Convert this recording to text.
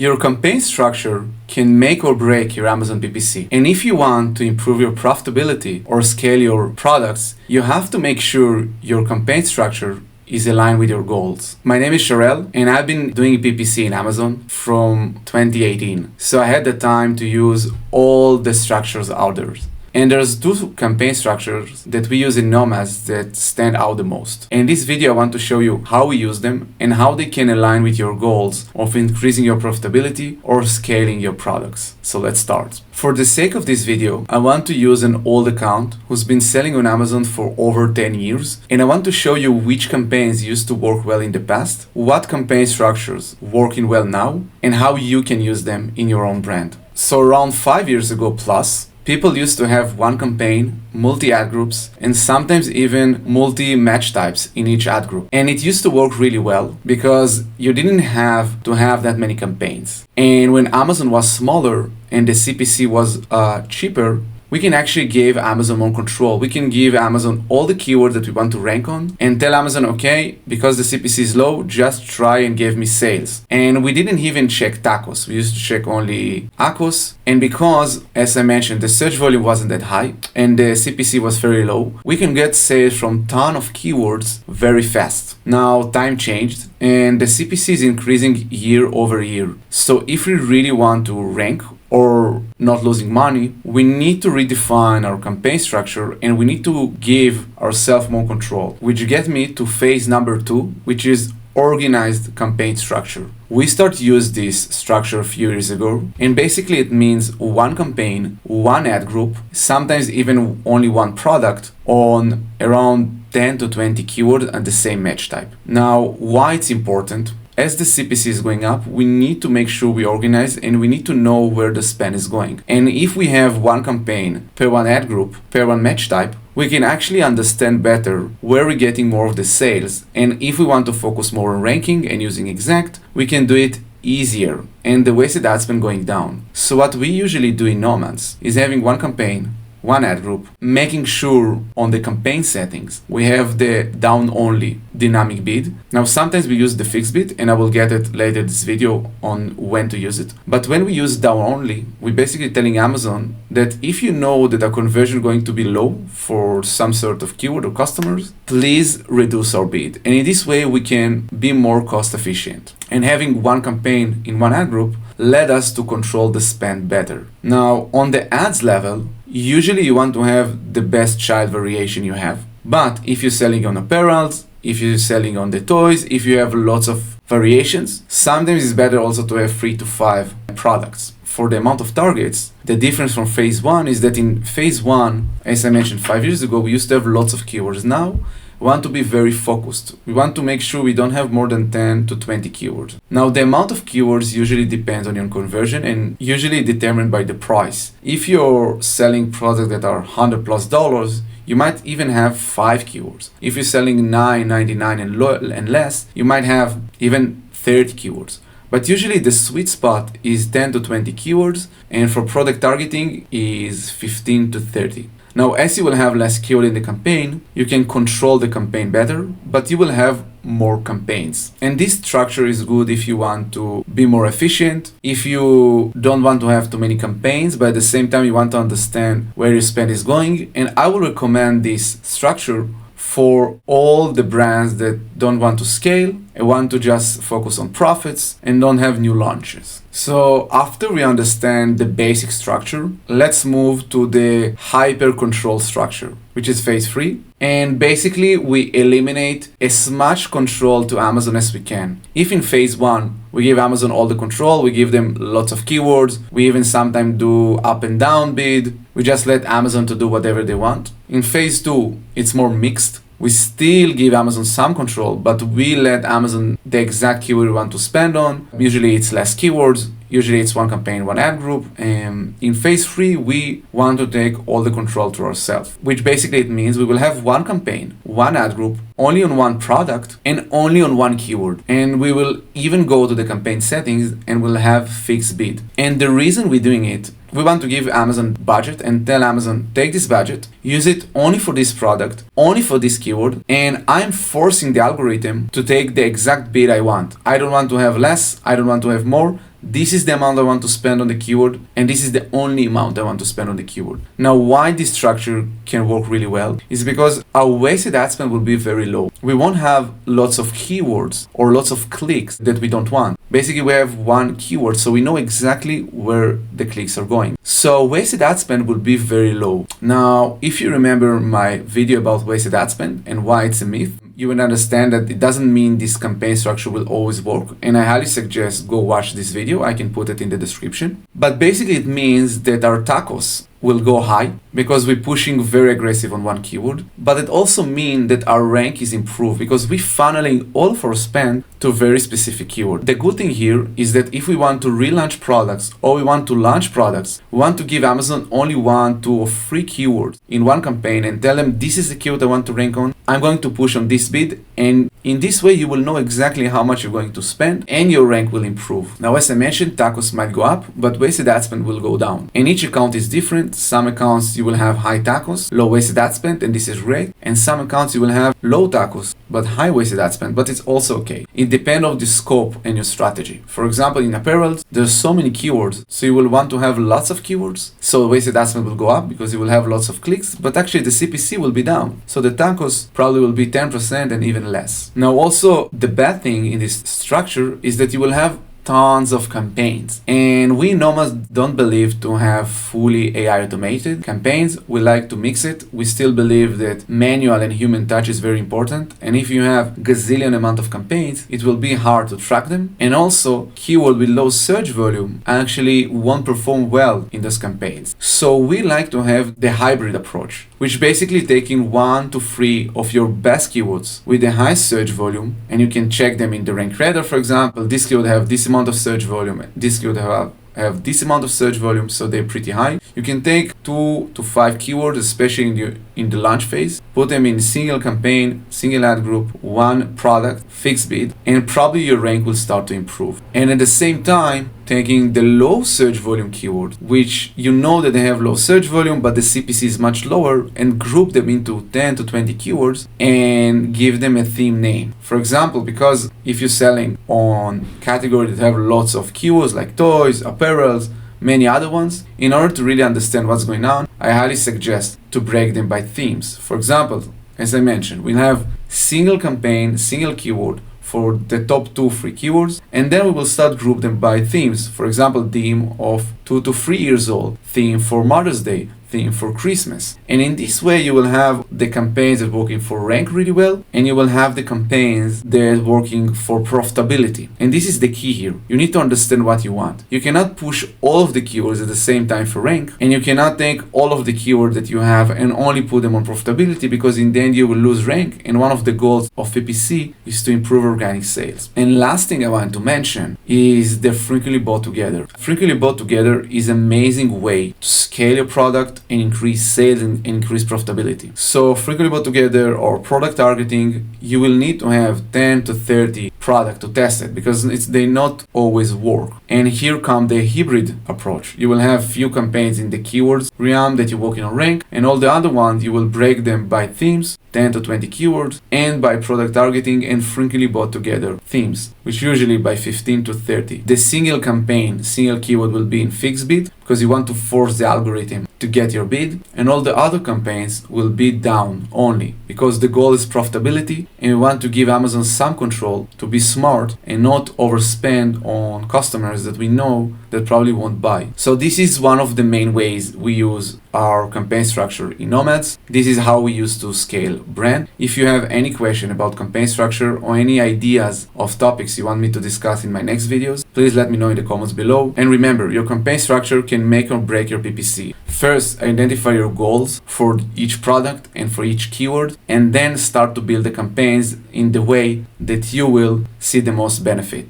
Your campaign structure can make or break your Amazon PPC. And if you want to improve your profitability or scale your products, you have to make sure your campaign structure is aligned with your goals. My name is Sharel, and I've been doing PPC in Amazon from 2018. So I had the time to use all the structures out there. And there's two campaign structures that we use in Nomads that stand out the most. In this video, I want to show you how we use them and how they can align with your goals of increasing your profitability or scaling your products. So let's start. For the sake of this video, I want to use an old account who's been selling on Amazon for over 10 years. And I want to show you which campaigns used to work well in the past, what campaign structures working well now, and how you can use them in your own brand. So around 5 years ago plus, people used to have one campaign, multi-ad groups, and sometimes even multi-match types in each ad group. And it used to work really well because you didn't have to have that many campaigns. And when Amazon was smaller and the CPC was cheaper, we can actually give Amazon more control. We can give Amazon all the keywords that we want to rank on and tell Amazon, okay, because the CPC is low, just try and give me sales. And we didn't even check tacos. We used to check only ACOS. And because, as I mentioned, the search volume wasn't that high and the CPC was very low, we can get sales from ton of keywords very fast. Now, time changed and the CPC is increasing year over year. So if we really want to rank or not losing money, we need to redefine our campaign structure and we need to give ourselves more control, which gets me to phase number 2, which is organized campaign structure. We started to use this structure a few years ago, and basically it means one campaign, one ad group, sometimes even only one product on around 10 to 20 keywords and the same match type. Now, why it's important? As the CPC is going up, we need to make sure we organize and we need to know where the spend is going. And if we have one campaign per one ad group, per one match type, we can actually understand better where we're getting more of the sales. And if we want to focus more on ranking and using exact, we can do it easier and the wasted ad spend going down. So what we usually do in Nomads is having one campaign, one ad group, making sure on the campaign settings we have the down only dynamic bid. Now sometimes we use the fixed bid and I will get it later this video on when to use it. But when we use down only, we're basically telling Amazon that if you know that our conversion is going to be low for some sort of keyword or customers, please reduce our bid. And in this way we can be more cost efficient. And having one campaign in one ad group led us to control the spend better. Now on the ads level, usually you want to have the best child variation you have. But if you're selling on apparels, if you're selling on the toys, if you have lots of variations, sometimes it's better also to have 3 to 5 products. For the amount of targets, the difference from phase 1 is that in phase 1, as I mentioned 5 years ago, we used to have lots of keywords. Now, we want to be very focused. We want to make sure we don't have more than 10 to 20 keywords. Now, the amount of keywords usually depends on your conversion and usually determined by the price. If you're selling products that are $100+ you might even have 5 keywords. If you're selling $9.99 and less, you might have even 30 keywords. But usually the sweet spot is 10 to 20 keywords, and for product targeting is 15 to 30. Now, as you will have less keyword in the campaign, you can control the campaign better, but you will have more campaigns. And this structure is good if you want to be more efficient, if you don't want to have too many campaigns, but at the same time you want to understand where your spend is going. And I will recommend this structure for all the brands that don't want to scale and want to just focus on profits and don't have new launches. So after we understand the basic structure, let's move to the hyper control structure, which is phase 3. And basically we eliminate as much control to Amazon as we can. If in phase 1 we give Amazon all the control, we give them lots of keywords, we even sometimes do up and down bid, we just let Amazon to do whatever they want. In phase 2, it's more mixed. We still give Amazon some control, but we let Amazon the exact keyword we want to spend on. Usually it's less keywords. Usually it's one campaign, one ad group. In phase 3, we want to take all the control to ourselves, which basically it means we will have one campaign, one ad group, only on one product and only on one keyword. And we will even go to the campaign settings and we'll have fixed bid. And the reason we're doing it, we want to give Amazon budget and tell Amazon, take this budget, use it only for this product, only for this keyword, and I'm forcing the algorithm to take the exact bid I want. I don't want to have less, I don't want to have more. this is the amount I want to spend on the keyword, and this is the only amount I want to spend on the keyword. Now, why this structure can work really well is because our wasted ad spend will be very low. We won't have lots of keywords or lots of clicks that we don't want. Basically, we have one keyword, so we know exactly where the clicks are going. So wasted ad spend will be very low. Now, if you remember my video about wasted ad spend and why it's a myth, you will understand that it doesn't mean this campaign structure will always work. And I highly suggest go watch this video. I can put it in the description. But basically it means that our tacos will go high because we're pushing very aggressive on one keyword. But it also means that our rank is improved because we're funneling all of our spend to a very specific keyword. The good thing here is that if we want to relaunch products or we want to launch products, we want to give Amazon only 1, 2, or 3 keywords in one campaign and tell them this is the keyword I want to rank on. I'm going to push on this bid, and in this way you will know exactly how much you're going to spend and your rank will improve. Now, as I mentioned, tacos might go up, but wasted ad spend will go down. And each account is different. Some accounts you will have high tacos, low wasted ad spend, and this is great. And some accounts you will have low tacos, but high wasted ad spend, but it's also okay. It depends on the scope and your strategy. For example, in apparel, there's so many keywords, so you will want to have lots of keywords. So wasted ad spend will go up because you will have lots of clicks, but actually the CPC will be down. So the tacos probably will be 10% and even less. Now, also the bad thing in this structure is that you will have tons of campaigns, and we nomads don't believe to have fully AI automated campaigns. We like to mix it. We still believe that manual and human touch is very important, and if you have gazillion amount of campaigns, it will be hard to track them. And also keyword with low search volume actually won't perform well in those campaigns. So we like to have the hybrid approach, which basically taking 1 to 3 of your best keywords with a high search volume, and you can check them in the rank radar. For example, this keyword have this amount of search volume, this keyword have this amount of search volume, so they're pretty high. You can take 2 to 5 keywords, especially in the launch phase, put them in a single campaign, single ad group, one product, fixed bid, and probably your rank will start to improve. And at the same time, taking the low search volume keyword, which you know that they have low search volume, but the CPC is much lower, and group them into 10 to 20 keywords and give them a theme name. For example, because if you're selling on categories that have lots of keywords like toys, apparels, many other ones, in order to really understand what's going on, I highly suggest to break them by themes. For example, as I mentioned, we'll have single campaign, single keyword for the top 2, 3 keywords, and then we will start group them by themes. For example, theme of 2 to 3 years old, theme for Mother's Day, theme for Christmas. And in this way you will have the campaigns that working for rank really well, and you will have the campaigns that working for profitability. And this is the key here. You need to understand what you want. You cannot push all of the keywords at the same time for rank, and you cannot take all of the keywords that you have and only put them on profitability, because in the end you will lose rank, and one of the goals of PPC is to improve organic sales. And last thing I want to mention is the frequently bought together. Frequently bought together is an amazing way to scale your product and increase sales and increase profitability. So frequently bought together or product targeting, you will need to have 10 to 30 product to test it, because they not always work. And here come the hybrid approach. You will have few campaigns in the keywords realm that you're working on rank, and all the other ones you will break them by themes, 10 to 20 keywords, and by product targeting and frequently bought together themes, which usually by 15 to 30. The single campaign, single keyword will be in fixed bid, because you want to force the algorithm to get your bid, and all the other campaigns will be down only, because the goal is profitability, and we want to give Amazon some control to be smart and not overspend on customers that we know that probably won't buy. So this is one of the main ways we use our campaign structure in Nomads. This is how we use to scale brand. If you have any question about campaign structure or any ideas of topics you want me to discuss in my next videos, please let me know in the comments below. And remember, your campaign structure can make or break your PPC. First, identify your goals for each product and for each keyword, and then start to build the campaigns in the way that you will see the most benefit.